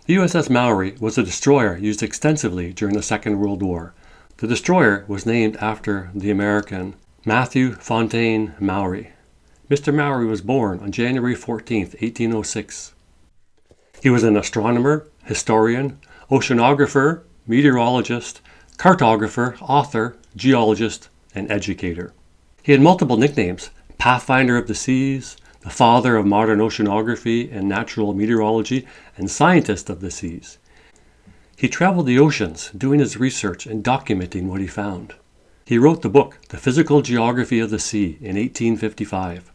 The USS Maori was a destroyer used extensively during the Second World War. The destroyer was named after the American Matthew Fontaine Maury. Mr. Maury was born on January 14, 1806. He was an astronomer, historian, oceanographer, meteorologist, cartographer, author, geologist, and educator. He had multiple nicknames: Pathfinder of the Seas, the father of modern oceanography and natural meteorology, and scientist of the seas. He traveled the oceans, doing his research and documenting what he found. He wrote the book, The Physical Geography of the Sea, in 1855.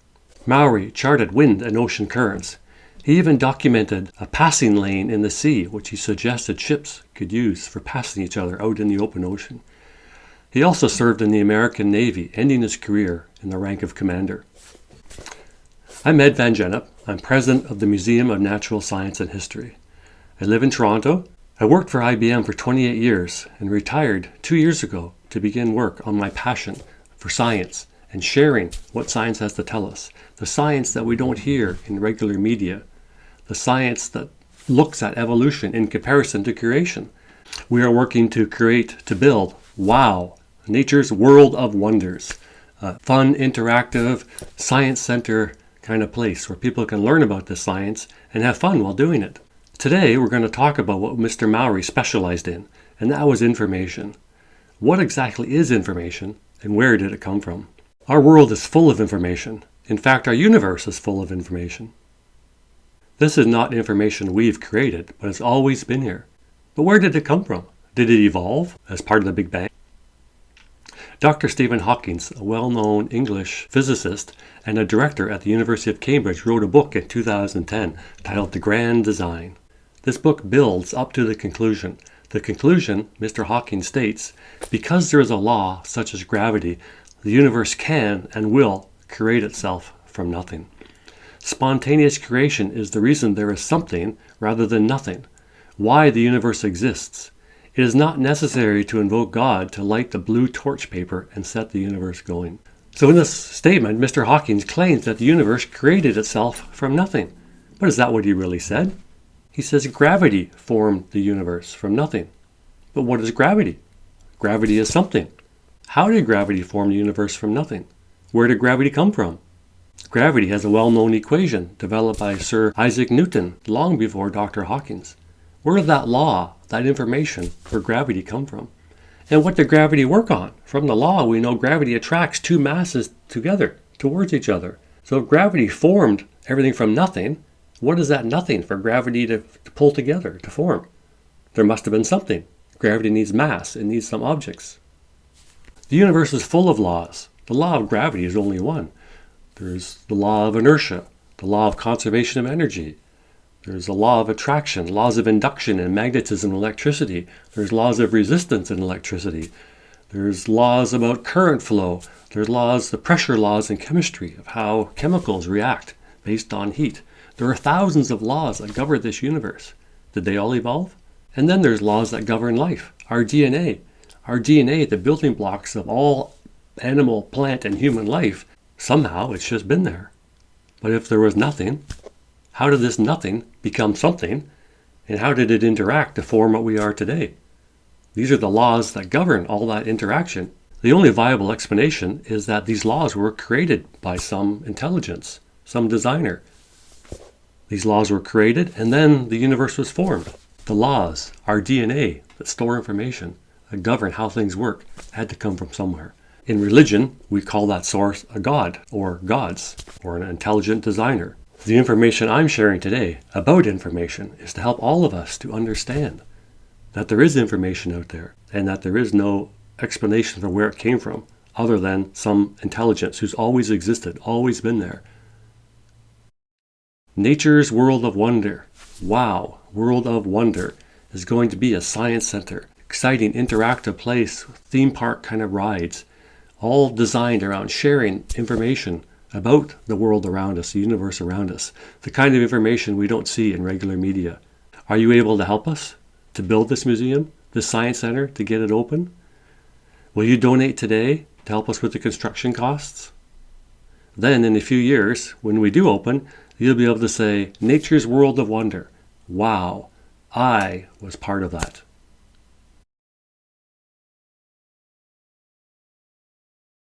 Maury charted wind and ocean currents. He even documented a passing lane in the sea, which he suggested ships could use for passing each other out in the open ocean. He also served in the American Navy, ending his career in the rank of commander. I'm Ed Van Gennep. I'm president of the Museum of Natural Science and History. I live in Toronto. I worked for IBM for 28 years and retired 2 years ago to begin work on my passion for science and sharing what science has to tell us. The science that we don't hear in regular media. The science that looks at evolution in comparison to creation. We are working to build WOW, Nature's World of Wonders. A fun, interactive, science center kind of place where people can learn about this science and have fun while doing it. Today we're going to talk about what Mr. Maury specialized in, and that was information. What exactly is information, and where did it come from? Our world is full of information. In fact, our universe is full of information. This is not information we've created, but it's always been here. But where did it come from? Did it evolve as part of the Big Bang? Dr. Stephen Hawking, a well-known English physicist and a director at the University of Cambridge, wrote a book in 2010 titled The Grand Design. This book builds up to the conclusion. The conclusion, Mr. Hawking states, because there is a law such as gravity, the universe can and will create itself from nothing. Spontaneous creation is the reason there is something rather than nothing, why the universe exists. It is not necessary to invoke God to light the blue torch paper and set the universe going. So in this statement, Mr. Hawking claims that the universe created itself from nothing. But is that what he really said? He says gravity formed the universe from nothing. But what is gravity? Gravity is something. How did gravity form the universe from nothing? Where did gravity come from? Gravity has a well-known equation developed by Sir Isaac Newton long before Dr. Hawking. Where did that law, that information for gravity come from? And what did gravity work on? From the law, we know gravity attracts two masses together, towards each other. So if gravity formed everything from nothing, what is that nothing for gravity to pull together, to form? There must have been something. Gravity needs mass. It needs some objects. The universe is full of laws. The law of gravity is only one. There's the law of inertia, the law of conservation of energy. There's the law of attraction, laws of induction and magnetism and electricity. There's laws of resistance in electricity. There's laws about current flow. There's laws, the pressure laws in chemistry of how chemicals react based on heat. There are thousands of laws that govern this universe. Did they all evolve? And then there's laws that govern life. Our DNA. Our DNA, the building blocks of all animal, plant, and human life, somehow it's just been there. But if there was nothing, how did this nothing become something? And how did it interact to form what we are today? These are the laws that govern all that interaction. The only viable explanation is that these laws were created by some intelligence, some designer. These laws were created and then the universe was formed. The laws, our DNA that store information, that govern how things work, had to come from somewhere. In religion, we call that source a god or gods or an intelligent designer. The information I'm sharing today about information is to help all of us to understand that there is information out there and that there is no explanation for where it came from other than some intelligence who's always existed, always been there. Nature's World of Wonder, WOW, World of Wonder, is going to be a science center, exciting interactive place, theme park kind of rides, all designed around sharing information about the world around us, the universe around us, the kind of information we don't see in regular media. Are you able to help us to build this museum, this science center, to get it open? Will you donate today to help us with the construction costs? Then in a few years, when we do open, you'll be able to say, Nature's World of Wonder, wow, I was part of that.